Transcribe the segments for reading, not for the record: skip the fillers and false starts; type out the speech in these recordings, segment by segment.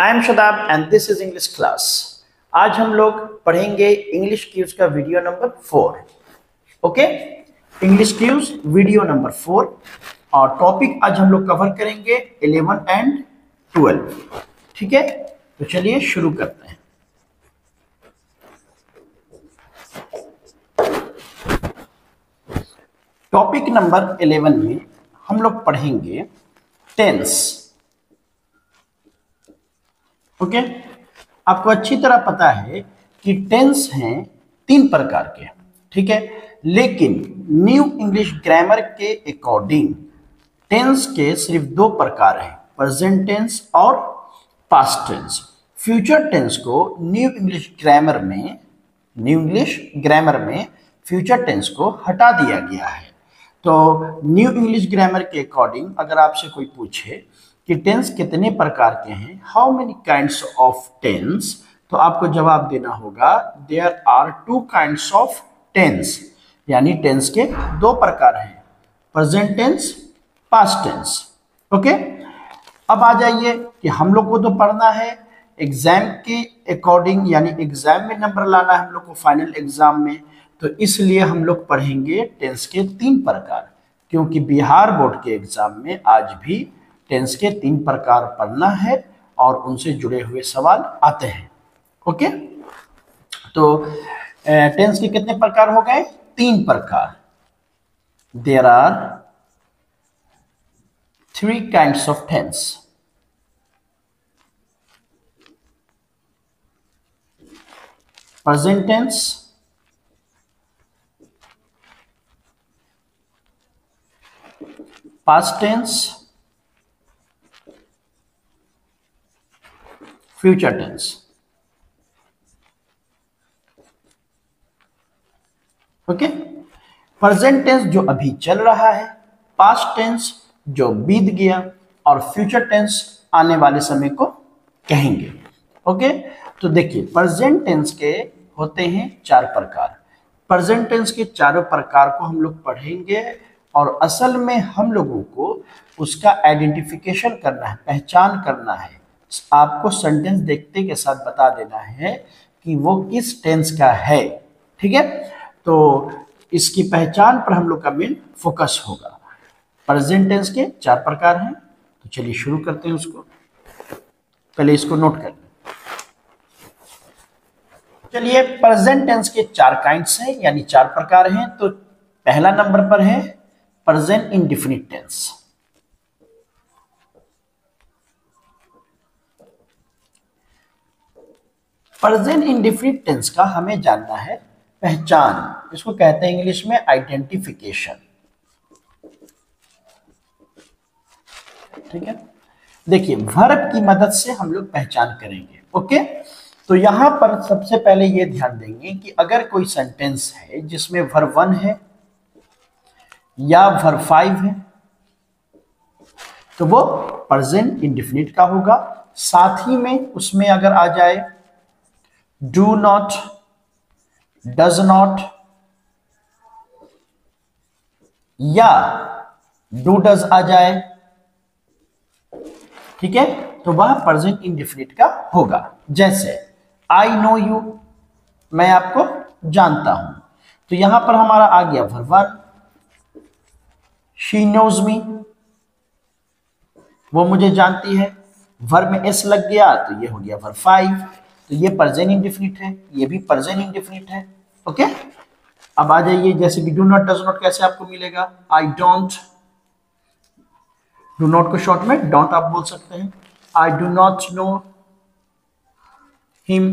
I am Shadab and this is English class. आज हम लोग पढ़ेंगे इंग्लिश क्यूज का video number 4। Okay, English quiz video number 4 और टॉपिक आज हम लोग कवर करेंगे 11 एंड 12। ठीक है, तो चलिए शुरू करते हैं। टॉपिक नंबर 11 में हम लोग पढ़ेंगे टेंस। ओके, आपको अच्छी तरह पता है कि टेंस हैं 3 प्रकार के, ठीक है, लेकिन न्यू इंग्लिश ग्रामर के अकॉर्डिंग टेंस के सिर्फ 2 प्रकार हैं, प्रेजेंट टेंस और पास्ट टेंस। फ्यूचर टेंस को न्यू इंग्लिश ग्रामर में फ्यूचर टेंस को हटा दिया गया है। तो न्यू इंग्लिश ग्रामर के अकॉर्डिंग अगर आपसे कोई पूछे कि टेंस कितने प्रकार के हैं, how many kinds of tense, तो आपको जवाब देना होगा there are 2 kinds of tense, यानी टेंस के 2 प्रकार हैं, present tense, past tense. Okay, अब आ जाइए कि हम लोग को तो पढ़ना है एग्जाम के अकॉर्डिंग, यानी एग्जाम में नंबर लाना है हम लोग को फाइनल एग्जाम में, तो इसलिए हम लोग पढ़ेंगे टेंस के 3 प्रकार, क्योंकि बिहार बोर्ड के एग्जाम में आज भी टेंस के 3 प्रकार पढ़ना है और उनसे जुड़े हुए सवाल आते हैं। ओके, तो टेंस के कितने प्रकार हो गए? 3 प्रकार। There are 3 kinds of tense. Present tense, past tense, future tense. Okay, present tense जो अभी चल रहा है, पास्ट टेंस जो बीत गया और फ्यूचर टेंस आने वाले समय को कहेंगे। ओके, तो देखिए प्रेजेंट टेंस के होते हैं 4 प्रकार। प्रेजेंट टेंस के चारों प्रकार को हम लोग पढ़ेंगे और असल में हम लोगों को उसका आइडेंटिफिकेशन करना है, पहचान करना है। आपको सेंटेंस देखते के साथ बता देना है कि वो किस टेंस का है। ठीक है, तो इसकी पहचान पर हम लोग का मेन फोकस होगा। प्रेजेंट टेंस के 4 प्रकार हैं, तो चलिए शुरू करते हैं उसको। पहले इसको नोट कर लें। चलिए, प्रेजेंट टेंस के 4 काइंड्स हैं, यानी 4 प्रकार हैं। तो पहला नंबर पर है present indefinite tense. Present indefinite tense का हमें जानना है पहचान, इसको कहते हैं इंग्लिश में आइडेंटिफिकेशन। ठीक है, देखिए वर्ब की मदद से हम लोग पहचान करेंगे। ओके, तो यहां पर सबसे पहले ये ध्यान देंगे कि अगर कोई सेंटेंस है जिसमें वर्ब 1 है या वर्ब 5 है तो वो प्रेजेंट इंडेफिनिट का होगा। साथ ही में उसमें अगर आ जाए do not, does not या do does आ जाए, ठीक है, तो वह प्रेजेंट इंडेफिनिट का होगा। जैसे I know you, मैं आपको जानता हूं, तो यहां पर हमारा आ गया वर्ब 1। she knows me, वो मुझे जानती है, वर्ब में s लग गया तो ये हो गया वर्ब 5, तो ये प्रेजेंट इंडेफिनिट है, ये भी प्रेजेंट इंडेफिनिट है। ओके, अब आ जाइए जैसे कि डू नॉट, डज नॉट कैसे आपको मिलेगा? आई डोंट, डू नॉट को शॉर्ट में डोंट आप बोल सकते हैं। I do not know him,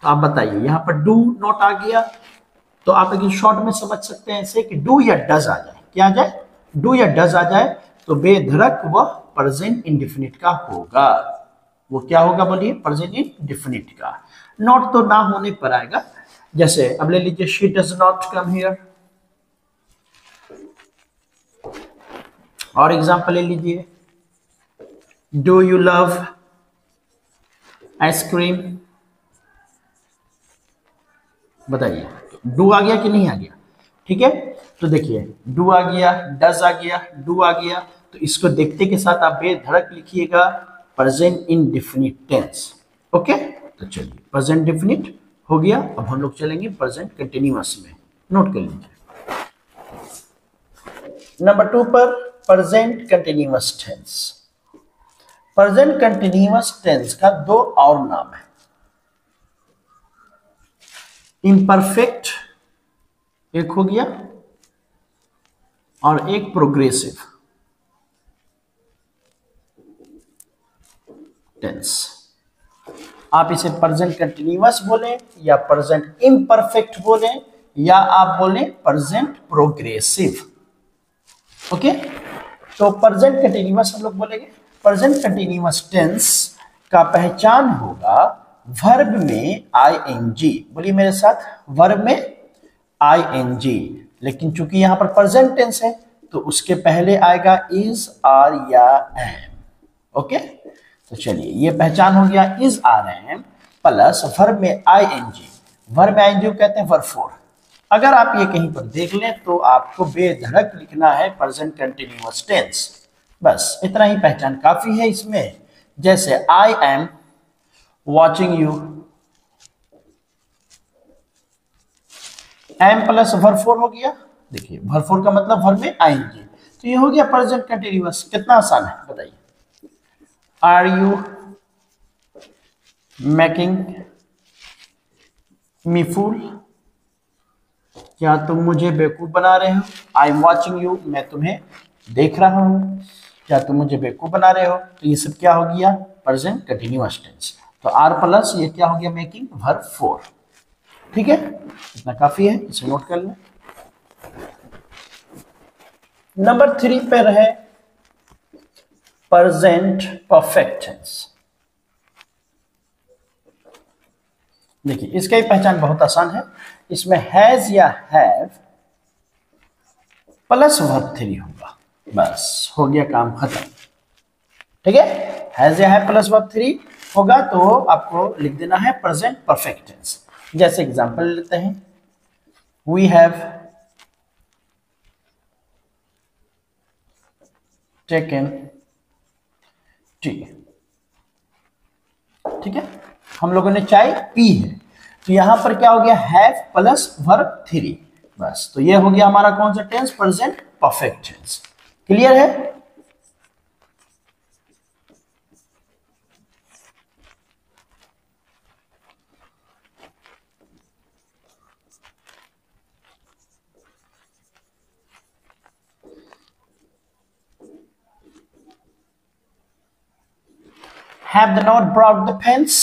तो आप बताइए यहां पर डू नॉट आ गया तो आप एक शॉर्ट में समझ सकते हैं ऐसे कि डू या डज आ जाए। क्या आ जाए? डू या डज आ जाए तो बेधड़क वह प्रेजेंट इंडेफिनिट का होगा। वो क्या होगा बोलिए? प्रेजेंट इंडेफिनिट का। नॉट तो ना होने पर आएगा, जैसे अब ले लीजिए she does not come here, और एग्जांपल ले लीजिए डू यू लव आइसक्रीम, बताइए डू आ गया कि नहीं आ गया? ठीक है, तो देखिए डू आ गया, डज आ गया, डू आ गया, तो इसको देखते के साथ आप बेधड़क लिखिएगा प्रेजेंट इंडेफिनिट टेंस। ओके, तो चलिए प्रेजेंट डेफिनिट हो गया। अब हम लोग चलेंगे प्रेजेंट कंटिन्यूअस में, नोट कर लीजिए। नंबर 2 पर present continuous tense. Present continuous tense का दो और नाम है, इम्परफेक्ट एक हो गया और एक प्रोग्रेसिव टेंस। आप इसे प्रेजेंट कंटिन्यूअस बोलें या प्रेजेंट इम्परफेक्ट बोलें या आप बोलें प्रेजेंट प्रोग्रेसिव। ओके, तो प्रेजेंट कंटिन्यूअस हम लोग बोलेंगे। प्रेजेंट कंटिन्यूअस टेंस का पहचान होगा वर्ब में आईएनजी। बोलिए मेरे साथ, वर्ब में आईएनजी। लेकिन चूंकि यहां पर प्रेजेंट टेंस है तो उसके पहले आएगा इज, आर या एम। ओके, तो चलिए ये पहचान हो गया, is, are, am plus verb में आईएनजी। वर्ब में आईएनजी कहते हैं वर्ब फोर। अगर आप ये कहीं पर देख लें तो आपको बेधड़क लिखना है प्रेजेंट कंटिन्यूअस टेंस, बस इतना ही पहचान काफी है इसमें। जैसे I am watching you, am plus verb four हो गया। देखिए वर्ब फोर का मतलब वर्ब में आएंगे, तो ये हो गया प्रेजेंट कंटिन्यूअस। कितना आसान है बताइए। आर यू मेकिंग मी फूल, क्या तुम मुझे बेवकूफ बना रहे हो। आई एम वॉचिंग यू, मैं तुम्हें देख रहा हूं, क्या तुम मुझे बेवकूफ बना रहे हो। तो ये सब क्या हो गया प्रेजेंट कंटिन्यूअस टेंस। तो आर प्लस ये क्या हो गया मेकिंग वर्ब फोर। ठीक है, इतना काफी है, इसे नोट कर लें। नंबर 3 पर है प्रेजेंट परफेक्ट टेंस। देखिए इसका ही पहचान बहुत आसान है, इसमें हैज या हैव प्लस वर्ब 3 होगा, बस हो गया काम खत्म। ठीक है, हैज या हैव प्लस वर्ब 3 होगा तो आपको लिख देना है प्रेजेंट परफेक्ट टेंस। जैसे एग्जांपल लेते हैं, वी हैव टेकन टी। ठीक है, हम लोगों ने चाय पी है, तो यहां पर क्या हो गया हैव प्लस वर्ब 3, बस। तो ये हो गया हमारा कौन सा tense, present perfect tense. Clear है। Have the not brought the pens,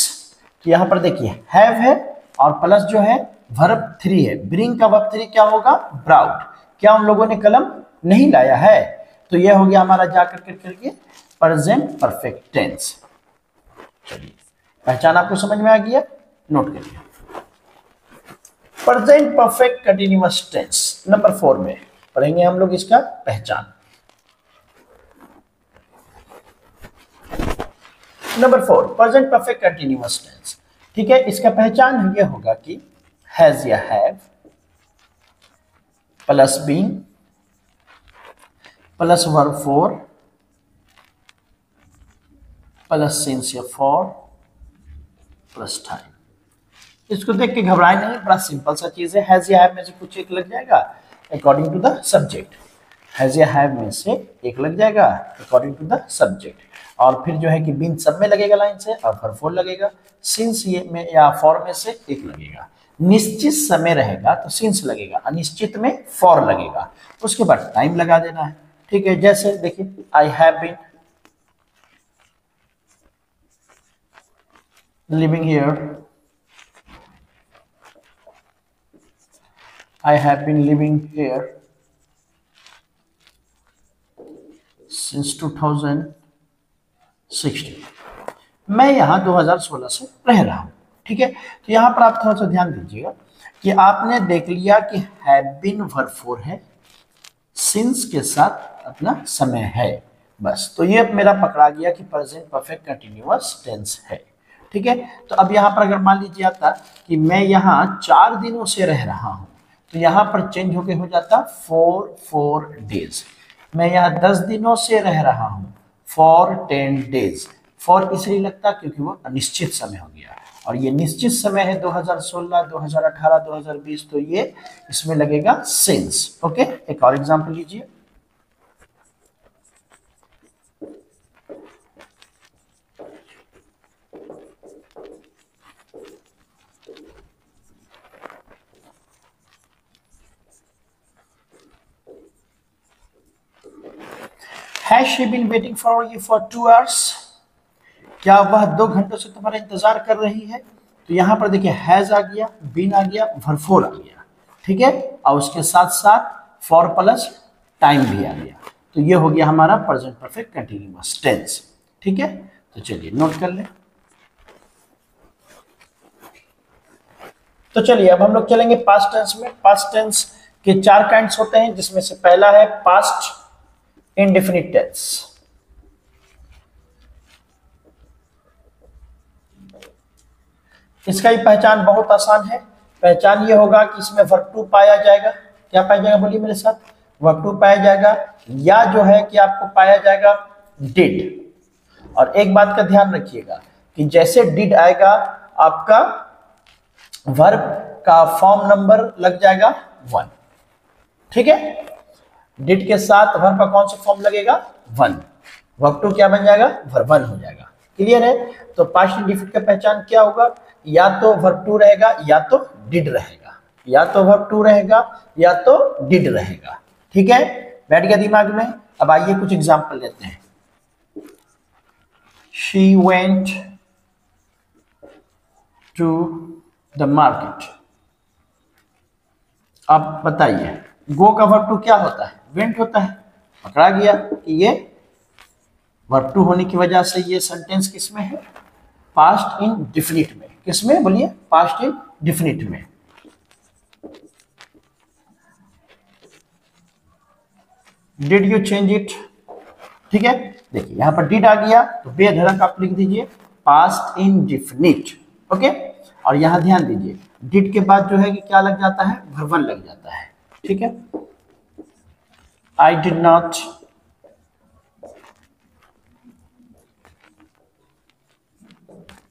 तो यहां पर देखिए हैव है और प्लस जो है वर्ब 3 है। ब्रिंग का वर्ब 3 क्या होगा ब्राउट, क्या उन लोगों ने कलम नहीं लाया है। तो यह हो गया हमारा जाकर करके प्रेजेंट परफेक्ट टेंस। चलिए पहचान आपको समझ में आ गया, नोट करिए। Present perfect continuous tense number 4 में पढ़ेंगे हम लोग इसका पहचान। नंबर 4 प्रेजेंट परफेक्ट कंटिन्यूअस टेंस। ठीक है, इसका पहचान यह होगा कि हैज या have plus being plus verb 4 plus since या फॉर प्लस टाइम। इसको देख के घबराए नहीं, बड़ा सिंपल सा चीज है। हैज या हैव में से कुछ एक लग जाएगा according to the subject. Has या हैव में से एक लग जाएगा अकॉर्डिंग टू द सब्जेक्ट, और फिर जो है कि बीन सब में लगेगा लाइन से और वर्ब 4 लगेगा। सिंस ये में या फॉर में से एक लगेगा। निश्चित समय रहेगा तो सिंस लगेगा, अनिश्चित में फॉर लगेगा, उसके बाद टाइम लगा देना है। ठीक है, जैसे देखिए I have been living here, I have been living here since 2016। मैं यहाँ 2016 से रह रहा हूँ। ठीक है, तो यहाँ पर आप थोड़ा सा ध्यान दीजिएगा कि आपने देख लिया कि हैव बीन वर्ब 4 है, सिंस के साथ अपना समय है, बस। तो ये मेरा पकड़ा गया कि प्रेजेंट परफेक्ट कंटिन्यूअस टेंस है। ठीक है, तो अब यहाँ पर अगर मान लीजिए आता कि मैं यहाँ 4 दिनों से रह रहा हूँ, तो यहां पर चेंज होके हो जाता 4 डेज। मैं यहां 10 दिनों से रह रहा हूं, 10 डेज। फॉर इसलिए लगता क्योंकि वो अनिश्चित समय हो गया, और ये निश्चित समय है 2016, 2018, 2020, तो ये इसमें लगेगा सिंस। ओके, एक और एग्जांपल लीजिए। Has she been waiting for you for 2 hours? क्या वह 2 घंटों से तुम्हारा इंतजार कर रही है? तो यहाँ पर देखिए हैज आ गया, बीन आ गया, वर्ब फोर आ गया, ठीक है, और उसके साथ साथ फॉर प्लस टाइम भी आ गया। तो ये हो गया हमारा प्रेजेंट परफेक्ट कंटीन्यूअस टेंस। ठीक है, तो चलिए नोट कर लें। तो चलिए अब हम लोग चलेंगे पास्ट टेंस में। पास्ट टेंस के 4 काइंड्स होते हैं, जिसमें से पहला है पास्ट इंडेफिनिट टेंस। इसका ही पहचान बहुत आसान है। पहचान ये होगा कि इसमें वर्ब टू पाया जाएगा। क्या पाया जाएगा, बोलिए मेरे साथ, वर्ब टू पाया जाएगा, या जो है कि आपको पाया जाएगा डिड। और एक बात का ध्यान रखिएगा कि जैसे डिड आएगा आपका वर्ब का फॉर्म नंबर लग जाएगा 1। ठीक है, डिड के साथ वर्ब का कौन सा फॉर्म लगेगा, 1। वर्ब टू क्या बन जाएगा, वर्ब 1 हो जाएगा। क्लियर है? तो पास्ट इंडेफिनिट का पहचान क्या होगा, या तो वर्ब टू रहेगा या तो डिड रहेगा, या तो वर्ब टू रहेगा या तो डिड रहेगा। ठीक है, बैठ गया दिमाग में। अब आइए कुछ एग्जांपल लेते हैं। She went to the market। अब बताइए, गो का वर्ब टू क्या होता है, वेंट होता है। पकड़ा गया कि ये वर्ब टू होने की वजह से ये सेंटेंस किसमें है, पास्ट इंडेफिनिट में। किसमें, बोलिए, पास्ट इंडेफिनिट में। Did you change it. ठीक है, देखिए यहां पर डिड आ गया तो बेधड़क आप लिख दीजिए पास्ट इंडेफिनिट। ओके, और यहां ध्यान दीजिए डिड के बाद जो है कि क्या लग जाता है, वर्ब 1 लग जाता है। ठीक है, I did not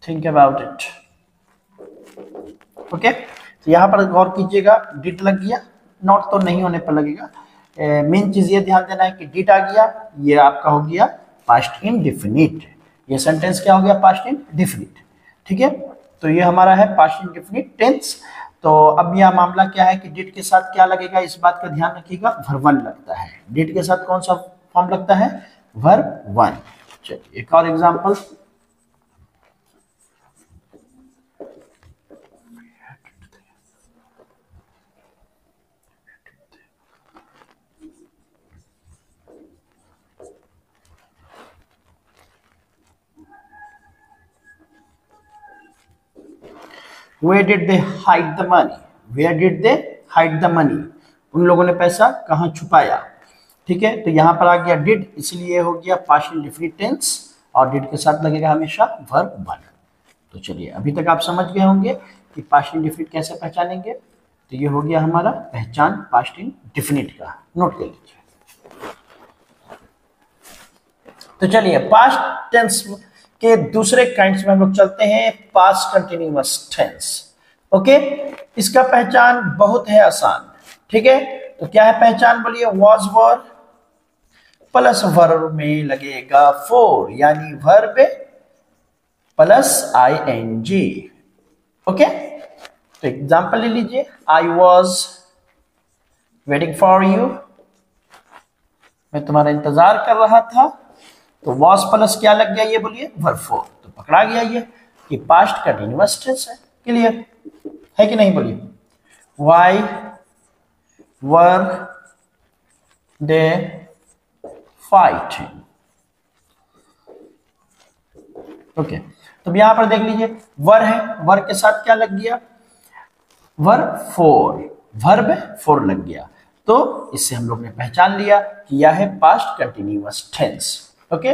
think about it. Okay, तो यहां पर गौर कीजिएगा, डिड लग गया, नॉट तो नहीं होने पर लगेगा। मेन चीज ये ध्यान देना है कि डिड आ गया, ये आपका हो गया पास्ट इंडेफिनिट। ये सेंटेंस क्या हो गया, पास्ट इंडेफिनिट। ठीक है, तो ये हमारा है पास्ट इंडेफिनिट टेंस। तो अब यह मामला क्या है कि डिड के साथ क्या लगेगा, इस बात का ध्यान रखिएगा, वर्ब 1 लगता है। डिड के साथ कौन सा फॉर्म लगता है, वर्ब 1। चलिए एक और example. Where did they hide the money? Where did they hide the money? उन लोगों ने पैसा कहाँ छुपाया। ठीक है, तो यहाँ पर आ गया डिड, इसलिए हो गया पास्ट इंडेफिनिट टेंस, और डिड के साथ लगेगा हमेशा वर्ब 1। तो चलिए अभी तक आप समझ गए होंगे कि पास्ट इंडेफिनिट कैसे पहचानेंगे। तो ये हो गया हमारा पहचान पास्ट इंडेफिनिट का, नोट कर लीजिए। तो चलिए पास्ट टेंस के दूसरे काइंड्स में हम लोग चलते हैं, पास्ट कंटिन्यूअस टेंस। ओके, इसका पहचान बहुत है आसान। ठीक है, तो क्या है पहचान, बोलिए, वाज वर प्लस वर्ब में लगेगा फोर, यानी वर्ब प्लस आईएनजी। ओके, तो एग्जांपल ले लीजिए, I was waiting for you, मैं तुम्हारा इंतजार कर रहा था। तो वॉज प्लस क्या लग गया, ये बोलिए, वर्ब 4। तो पकड़ा गया ये कि पास्ट कंटीन्यूअस टेंस है। क्लियर है कि नहीं, बोलिए। Why were they fighting. Okay, तो यहां पर देख लीजिए, वर है, वर के साथ क्या लग गया, वर्ब 4, वर्ब 4 लग गया। तो इससे हम लोग ने पहचान लिया कि यह है past continuous tense. Okay,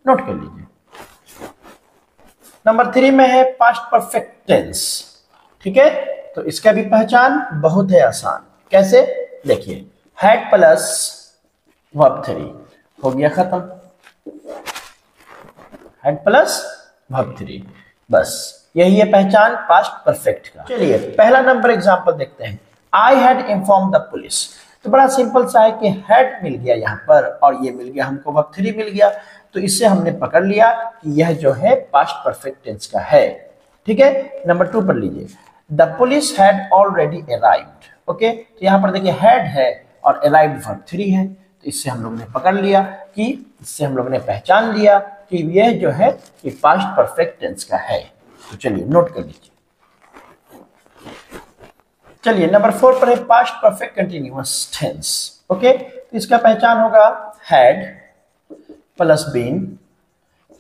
note कर लीजिए। नंबर 3 में है पास्ट परफेक्ट टेंस। ठीक है, तो इसका भी पहचान बहुत है आसान। कैसे, देखिए, हैड प्लस वर्ब 3 हो गया खत्म। हैड प्लस वर्ब थ्री, बस यही है पहचान पास्ट परफेक्ट का। चलिए पहला नंबर एग्जांपल देखते हैं। I had inform the police. तो बड़ा सिंपल सा है कि हैड मिल गया यहाँ पर और ये मिल गया हमको वर्ब थ्री मिल गया, तो इससे हमने पकड़ लिया कि यह जो है पास्ट परफेक्ट टेंस का है। ठीक है, नंबर 2 पर लीजिए। The police had already arrived. Okay, तो यहाँ पर देखिए हैड है और अराइव्ड वर्ब थ्री है, तो इससे हम लोग ने पकड़ लिया कि इससे हम लोग ने पहचान लिया कि यह जो है कि पास्ट परफेक्ट टेंस का है। तो चलिए नोट कर लीजिए। चलिए नंबर 4 पर है past perfect continuous tense. Okay, तो इसका पहचान होगा had plus been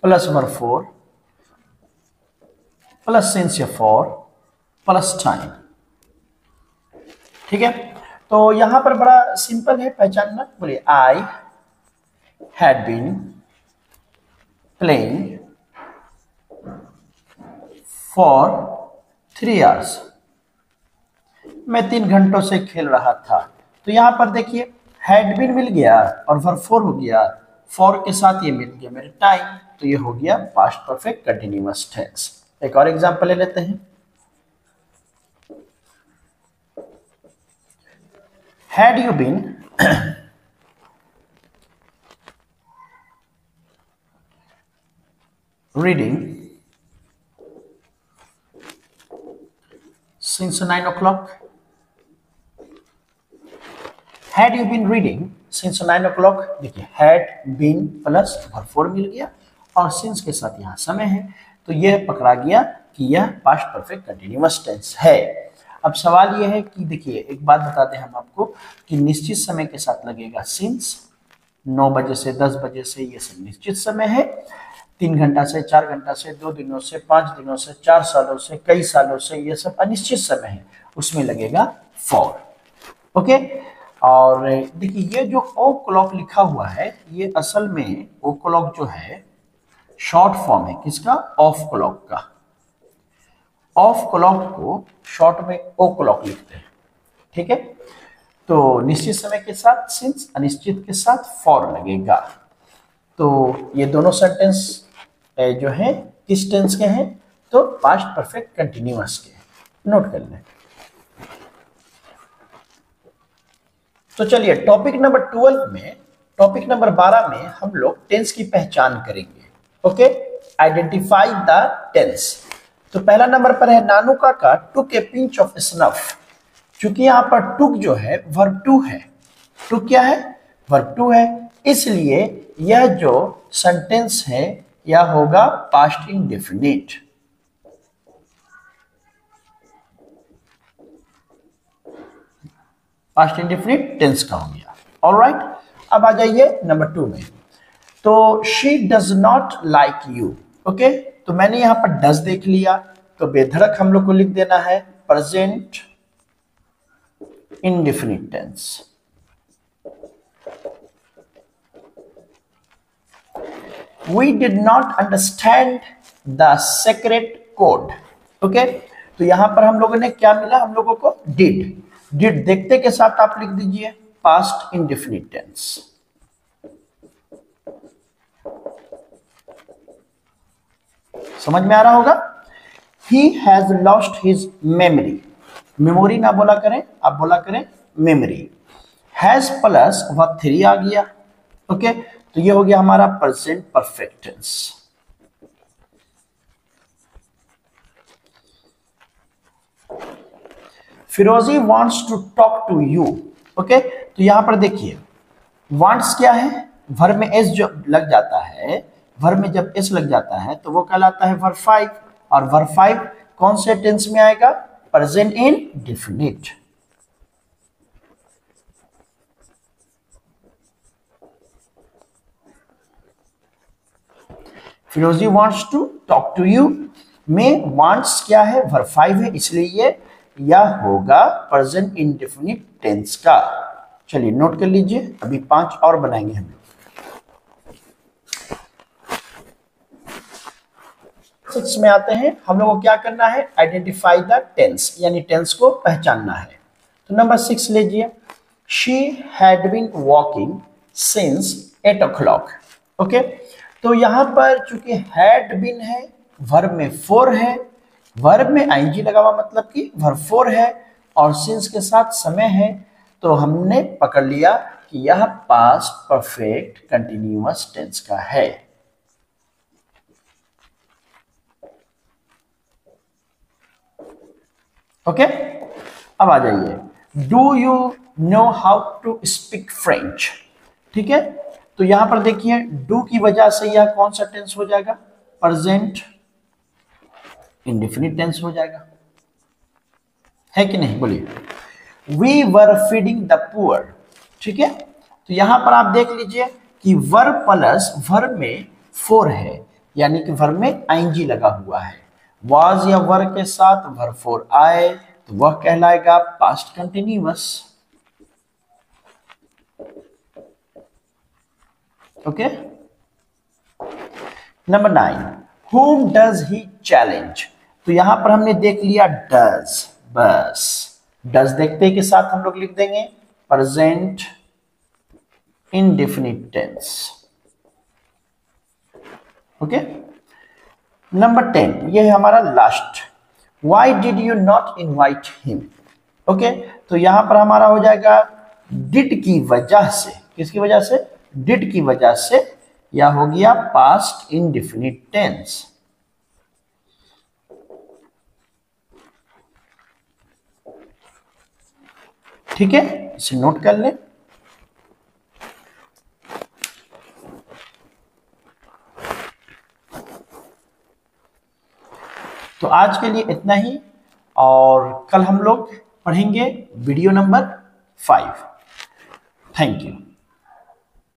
plus verb four plus since या फॉर प्लस टाइम। ठीक है, तो यहां पर बड़ा सिंपल है पहचानना। बोलिए I had been playing for 3 hours. मैं 3 घंटों से खेल रहा था। तो यहां पर देखिए हैड बीन मिल गया और वर्ब फोर हो गया, फॉर के साथ ये मिल गया मेरे टाइम, तो ये हो गया पास्ट परफेक्ट कंटिन्यूअस टेंस। एक और एग्जांपल ले लेते हैं। Had you been reading since 9 o'clock? Had you been reading since 9 o'clock? देखिए had been plus verb four मिल गया और सिंस के साथ यहाँ समय है, तो यह पकड़ा गया कि यह पास्ट परफेक्ट कंटिन्यूअस टेंस है। अब सवाल यह है कि देखिए एक बात बता दें हम आपको कि निश्चित समय के साथ लगेगा सिंस। 9 बजे से 10 बजे से ये सब निश्चित समय है। 3 घंटा से 4 घंटा से 2 दिनों से 5 दिनों से 4 सालों से कई सालों से ये सब अनिश्चित समय है, उसमें लगेगा फॉर। ओके, और देखिए ये जो ओ क्लॉक लिखा हुआ है ये असल में ओ क्लॉक जो है शॉर्ट फॉर्म है किसका? ऑफ क्लॉक का। ऑफ क्लॉक को शॉर्ट में ओ क्लॉक लिखते हैं। ठीक है, तो निश्चित समय के साथ सिंस, अनिश्चित के साथ फॉर लगेगा। तो ये दोनों सेंटेंस जो है किस टेंस के हैं? तो पास्ट परफेक्ट कंटिन्यूअस के। नोट कर लें। तो चलिए टॉपिक नंबर 12 में हम लोग टेंस की पहचान करेंगे। Okay, identify the tense. तो पहला नंबर पर है Nanu Kaka took a pinch of snuff. चूंकि यहां पर टुक जो है वर्ब टू है, टुक क्या है? वर्ब टू है, इसलिए यह जो सेंटेंस है यह होगा past indefinite. Past indefinite tense का हो गया। ऑलराइट, अब आ जाइए नंबर 2 में। तो she does not like you. Okay, तो मैंने यहां पर डज देख लिया, तो बेधड़क हम लोग को लिख देना है present indefinite tense. We did not understand the secret code. Okay, तो यहां पर हम लोगों ने क्या मिला? हम लोगों को डिड देखते के साथ आप लिख दीजिए पास्ट इंडेफिनिट टेंस। समझ में आ रहा होगा? He has lost his memory. Memory ना बोला करें, आप बोला करें memory. Has plus verb three आ गया। ओके, तो ये हो गया हमारा present perfect tense. Firozi wants to talk to you. Okay, तो यहां पर देखिए वांट्स क्या है? वर्ब में एस जो लग जाता है, वर्ब में जब एस लग जाता है तो वो कहलाता है वर्ब 5, और वर्ब 5 कौन से टेंस में आएगा? Present indefinite. Firozi wants to talk to you में वांट्स क्या है? वर्ब 5 है, इसलिए यह होगा प्रेजेंट इंडेफिनिट टेंस का। चलिए नोट कर लीजिए, अभी 5 और बनाएंगे हम लोग। 6 में आते हैं। हम लोगों को क्या करना है? आइडेंटिफाई द टेंस, यानी टेंस को पहचानना है। तो नंबर 6 लीजिए। She had been walking since 8 o'clock। Okay, तो यहां पर चूंकि हैड बीन है, वर्ब में फोर है, वर्ब में आईएनजी लगा हुआ मतलब कि वर्ब फोर है और सिंस के साथ समय है, तो हमने पकड़ लिया कि यह पास्ट परफेक्ट कंटिन्यूअस टेंस का है। ओके, अब आ जाइए, do you know how to speak French. ठीक है, तो यहां पर देखिए डू की वजह से यह कौन सा टेंस हो जाएगा, प्रेजेंट इंडेफिनिट टेंस हो जाएगा, है कि नहीं, बोलिए। We were feeding the poor. ठीक है, तो यहां पर आप देख लीजिए कि वर्ब प्लस वर्ब में फोर है, यानी कि वर्ब में आईएनजी लगा हुआ है। वाज या वर्ब के साथ वर्ब फोर आए तो वह कहलाएगा past continuous. Okay, number 9, whom does he challenge। तो यहां पर हमने देख लिया डज, बस डज देखते के साथ हम लोग लिख देंगे present indefinite tense. Okay, number 10, ये है हमारा last, why did you not invite him. Okay, तो यहां पर हमारा हो जाएगा डिड की वजह से, किसकी वजह से, डिड की वजह से, या हो गया पास्ट इंडेफिनिट टेंस। ठीक है, इसे नोट कर लें। तो आज के लिए इतना ही, और कल हम लोग पढ़ेंगे वीडियो नंबर 5। Thank you.